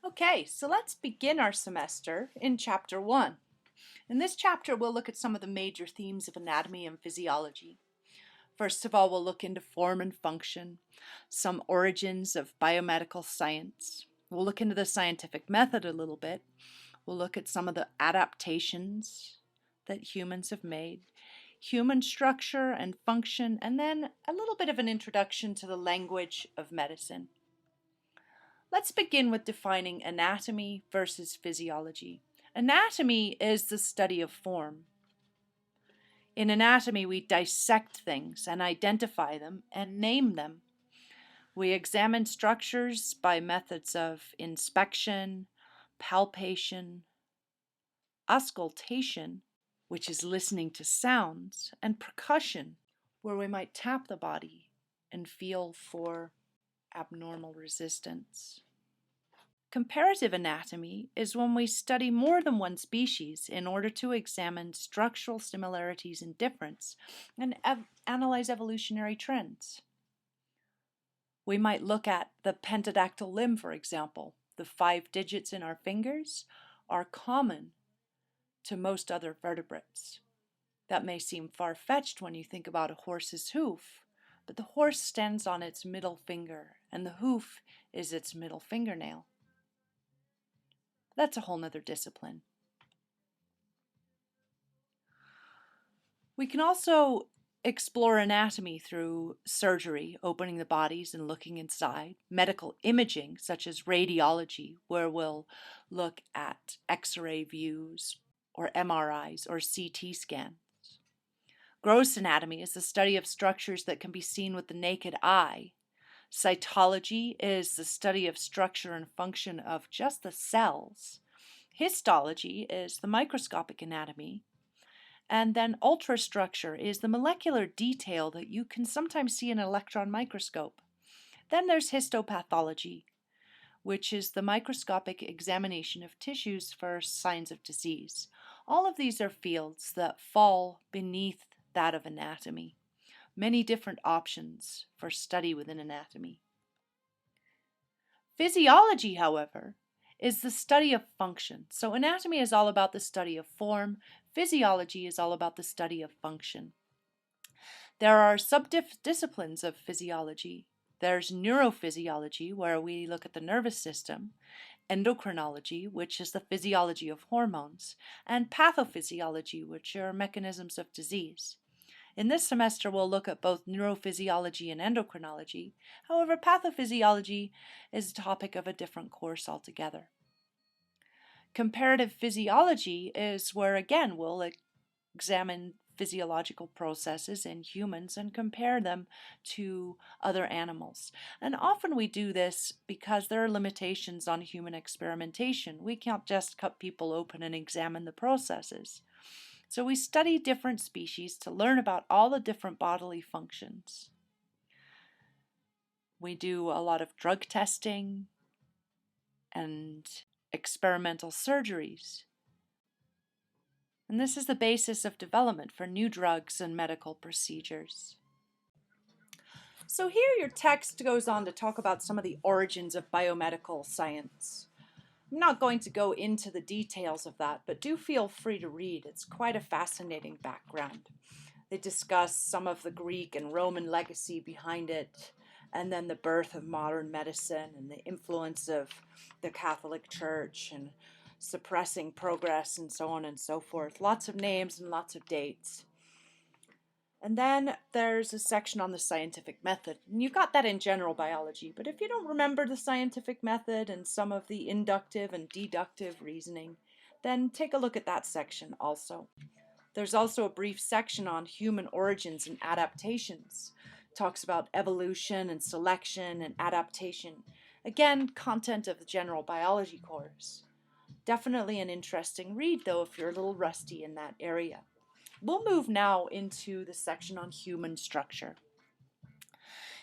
Okay, so let's begin our semester in Chapter 1. In this chapter, we'll look at some of the major themes of anatomy and physiology. First of all, we'll look into form and function, some origins of biomedical science. We'll look into the scientific method a little bit. We'll look at some of the adaptations that humans have made, human structure and function, and then a little bit of an introduction to the language of medicine. Let's begin with defining anatomy versus physiology. Anatomy is the study of form. In anatomy, we dissect things and identify them and name them. We examine structures by methods of inspection, palpation, auscultation, which is listening to sounds, and percussion, where we might tap the body and feel for abnormal resistance. Comparative anatomy is when we study more than one species in order to examine structural similarities and difference and analyze evolutionary trends. We might look at the pentadactyl limb, for example. The 5 digits in our fingers are common to most other vertebrates. That may seem far-fetched when you think about a horse's hoof, but the horse stands on its middle finger, and the hoof is its middle fingernail. That's a whole nother discipline. We can also explore anatomy through surgery, opening the bodies and looking inside, medical imaging, such as radiology, where we'll look at X-ray views or MRIs or CT scans. Gross anatomy is the study of structures that can be seen with the naked eye. Cytology is the study of structure and function of just the cells. Histology is the microscopic anatomy. And then ultrastructure is the molecular detail that you can sometimes see in an electron microscope. Then there's histopathology, which is the microscopic examination of tissues for signs of disease. All of these are fields that fall beneath that of anatomy. Many different options for study within anatomy. Physiology, however, is the study of function. So anatomy is all about the study of form. Physiology is all about the study of function. There are subdisciplines of physiology. There's neurophysiology, where we look at the nervous system, endocrinology, which is the physiology of hormones, and pathophysiology, which are mechanisms of disease. In this semester, we'll look at both neurophysiology and endocrinology. However, pathophysiology is a topic of a different course altogether. Comparative physiology is where, again, we'll examine physiological processes in humans and compare them to other animals. And often we do this because there are limitations on human experimentation. We can't just cut people open and examine the processes. So we study different species to learn about all the different bodily functions. We do a lot of drug testing and experimental surgeries. And this is the basis of development for new drugs and medical procedures. So here your text goes on to talk about some of the origins of biomedical science. I'm not going to go into the details of that, but do feel free to read. It's quite a fascinating background. They discuss some of the Greek and Roman legacy behind it, and then the birth of modern medicine and the influence of the Catholic Church and suppressing progress and so on and so forth. Lots of names and lots of dates. And then there's a section on the scientific method. And you've got that in general biology, but if you don't remember the scientific method and some of the inductive and deductive reasoning, then take a look at that section also. There's also a brief section on human origins and adaptations. It talks about evolution and selection and adaptation. Again, content of the general biology course. Definitely an interesting read, though, if you're a little rusty in that area. We'll move now into the section on human structure.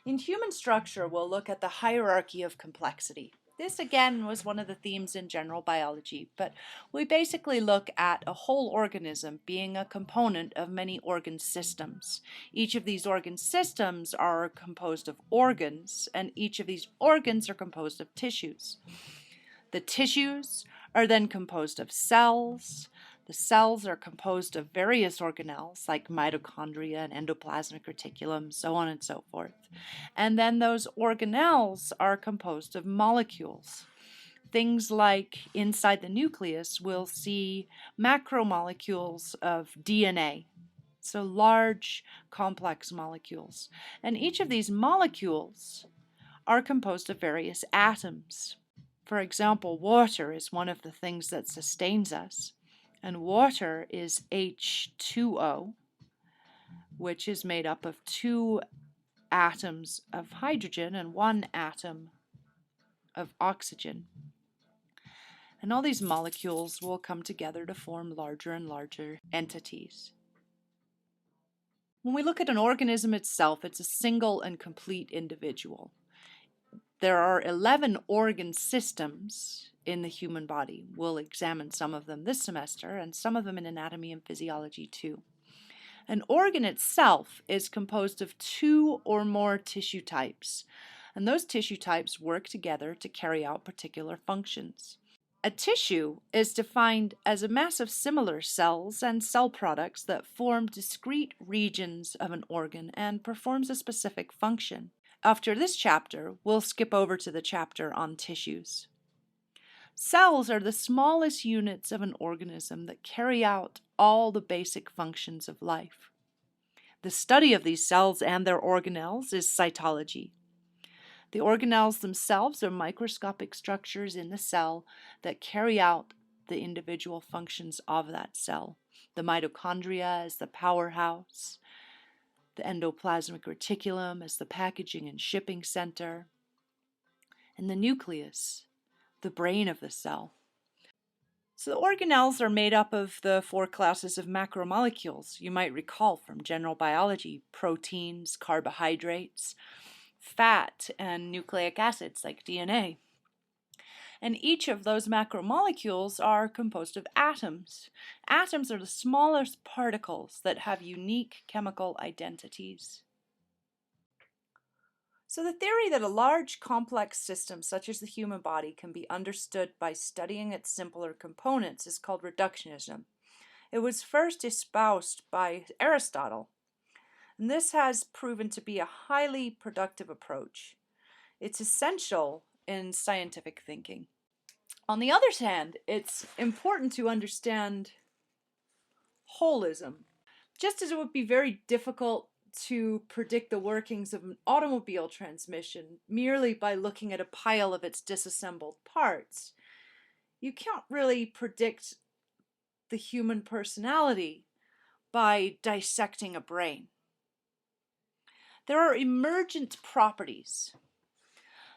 In human structure, we'll look at the hierarchy of complexity. This, again, was one of the themes in general biology, but we basically look at a whole organism being a component of many organ systems. Each of these organ systems are composed of organs, and each of these organs are composed of tissues. The tissues are then composed of cells. The cells are composed of various organelles like mitochondria and endoplasmic reticulum, so on and so forth. And then those organelles are composed of molecules. Things like inside the nucleus, we'll see macromolecules of DNA, so large, complex molecules. And each of these molecules are composed of various atoms. For example, water is one of the things that sustains us, and water is H2O, which is made up of 2 atoms of hydrogen and 1 atom of oxygen. And all these molecules will come together to form larger and larger entities. When we look at an organism itself, it's a single and complete individual. There are 11 organ systems in the human body. We'll examine some of them this semester and some of them in anatomy and physiology too. An organ itself is composed of 2 or more tissue types, and those tissue types work together to carry out particular functions. A tissue is defined as a mass of similar cells and cell products that form discrete regions of an organ and performs a specific function. After this chapter, we'll skip over to the chapter on tissues. Cells are the smallest units of an organism that carry out all the basic functions of life. The study of these cells and their organelles is cytology. The organelles themselves are microscopic structures in the cell that carry out the individual functions of that cell. The mitochondria is the powerhouse, the endoplasmic reticulum is the packaging and shipping center, and the nucleus, the brain of the cell. So the organelles are made up of the 4 classes of macromolecules you might recall from general biology: proteins, carbohydrates, fat, and nucleic acids like DNA. And each of those macromolecules are composed of atoms. Atoms are the smallest particles that have unique chemical identities. So the theory that a large complex system such as the human body can be understood by studying its simpler components is called reductionism. It was first espoused by Aristotle, and this has proven to be a highly productive approach. It's essential in scientific thinking. On the other hand, it's important to understand holism. Just as it would be very difficult to predict the workings of an automobile transmission merely by looking at a pile of its disassembled parts, you can't really predict the human personality by dissecting a brain. There are emergent properties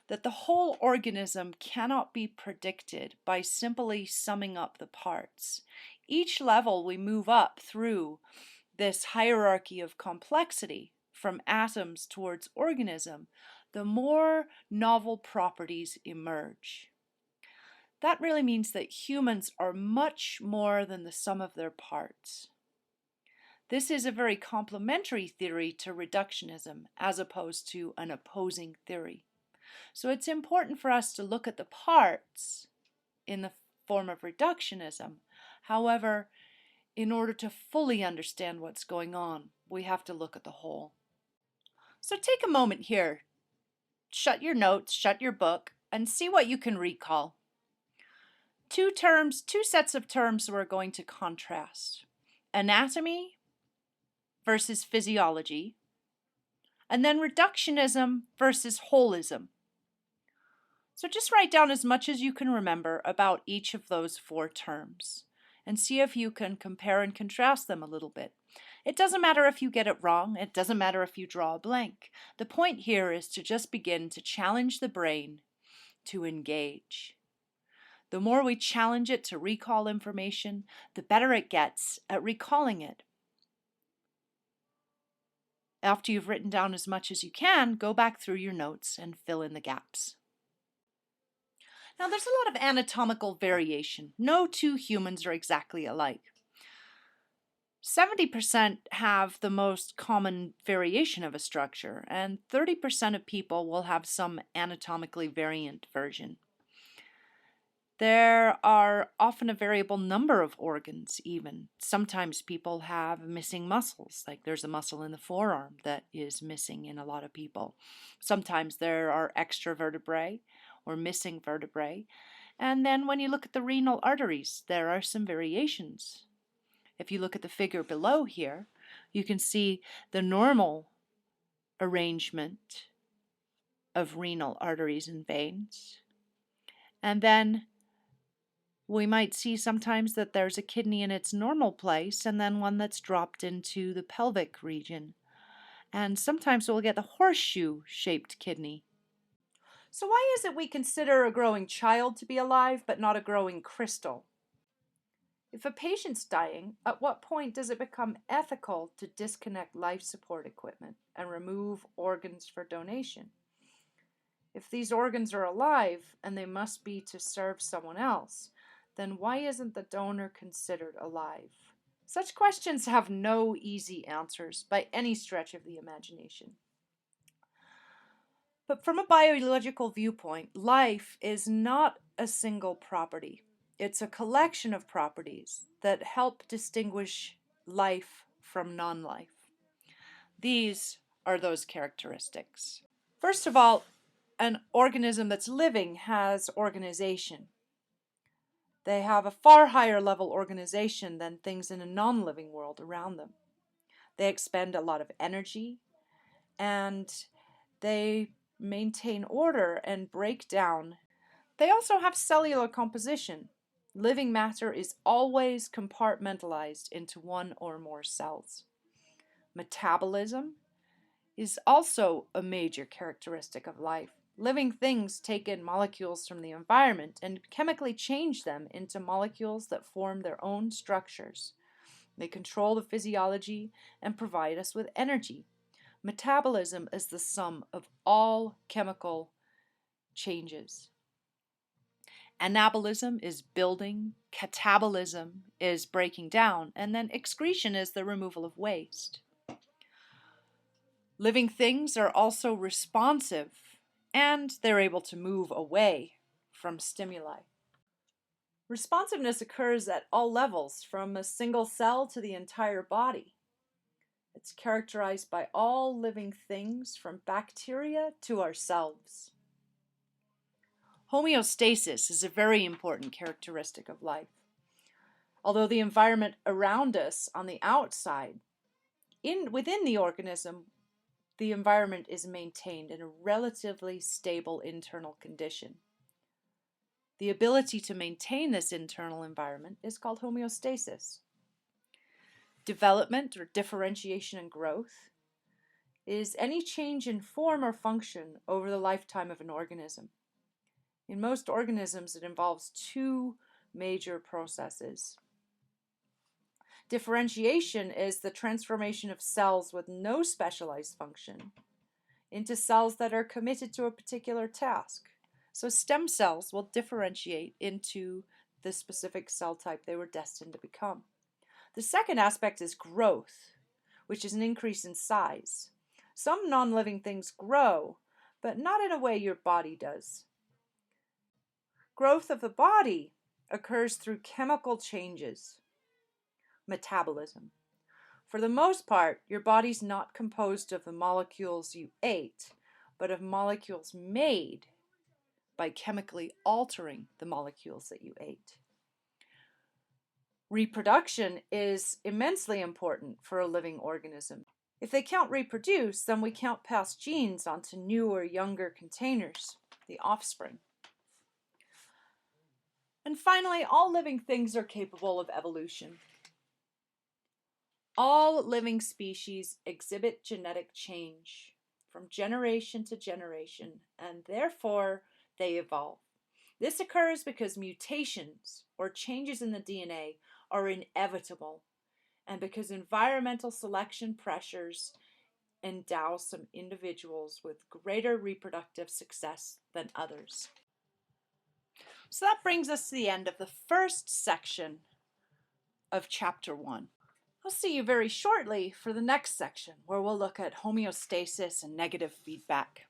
that the whole organism cannot be predicted by simply summing up the parts. Each level we move up through this hierarchy of complexity from atoms towards organism, the more novel properties emerge. That really means that humans are much more than the sum of their parts. This is a very complementary theory to reductionism as opposed to an opposing theory. So it's important for us to look at the parts in the form of reductionism. However, in order to fully understand what's going on, we have to look at the whole. So take a moment here, shut your notes, shut your book, and see what you can recall. 2 sets of terms we're going to contrast: anatomy versus physiology, and then reductionism versus holism. So just write down as much as you can remember about each of those 4 terms and see if you can compare and contrast them a little bit. It doesn't matter if you get it wrong. It doesn't matter if you draw a blank. The point here is to just begin to challenge the brain to engage. The more we challenge it to recall information, the better it gets at recalling it. After you've written down as much as you can, go back through your notes and fill in the gaps. Now, there's a lot of anatomical variation. No 2 humans are exactly alike. 70% have the most common variation of a structure, and 30% of people will have some anatomically variant version. There are often a variable number of organs even. Sometimes people have missing muscles, like there's a muscle in the forearm that is missing in a lot of people. Sometimes there are extra vertebrae or missing vertebrae. And then when you look at the renal arteries, there are some variations. If you look at the figure below here, you can see the normal arrangement of renal arteries and veins. And then we might see sometimes that there's a kidney in its normal place and then one that's dropped into the pelvic region. And sometimes we'll get the horseshoe-shaped kidney. So why is it we consider a growing child to be alive but not a growing crystal? If a patient's dying, at what point does it become ethical to disconnect life support equipment and remove organs for donation? If these organs are alive and they must be to serve someone else, then why isn't the donor considered alive? Such questions have no easy answers by any stretch of the imagination. But from a biological viewpoint, life is not a single property. It's a collection of properties that help distinguish life from non-life. These are those characteristics. First of all, an organism that's living has organization. They have a far higher level organization than things in a non-living world around them. They expend a lot of energy and they maintain order and break down. They also have cellular composition. Living matter is always compartmentalized into one or more cells. Metabolism is also a major characteristic of life. Living things take in molecules from the environment and chemically change them into molecules that form their own structures. They control the physiology and provide us with energy. Metabolism is the sum of all chemical changes. Anabolism is building, catabolism is breaking down, and then excretion is the removal of waste. Living things are also responsive, and they're able to move away from stimuli. Responsiveness occurs at all levels, from a single cell to the entire body. It's characterized by all living things, from bacteria to ourselves. Homeostasis is a very important characteristic of life. Although the environment around us on the outside, within the organism, the environment is maintained in a relatively stable internal condition. The ability to maintain this internal environment is called homeostasis. Development, or differentiation and growth, is any change in form or function over the lifetime of an organism. In most organisms, it involves two major processes. Differentiation is the transformation of cells with no specialized function into cells that are committed to a particular task. So stem cells will differentiate into the specific cell type they were destined to become. The second aspect is growth, which is an increase in size. Some non-living things grow, but not in a way your body does. Growth of the body occurs through chemical changes, metabolism. For the most part, your body's not composed of the molecules you ate, but of molecules made by chemically altering the molecules that you ate. Reproduction is immensely important for a living organism. If they can't reproduce, then we can't pass genes onto newer, younger containers, the offspring. And finally, all living things are capable of evolution. All living species exhibit genetic change from generation to generation, and therefore they evolve. This occurs because mutations or changes in the DNA are inevitable, and because environmental selection pressures endow some individuals with greater reproductive success than others. So that brings us to the end of the first section of Chapter 1. I'll see you very shortly for the next section, where we'll look at homeostasis and negative feedback.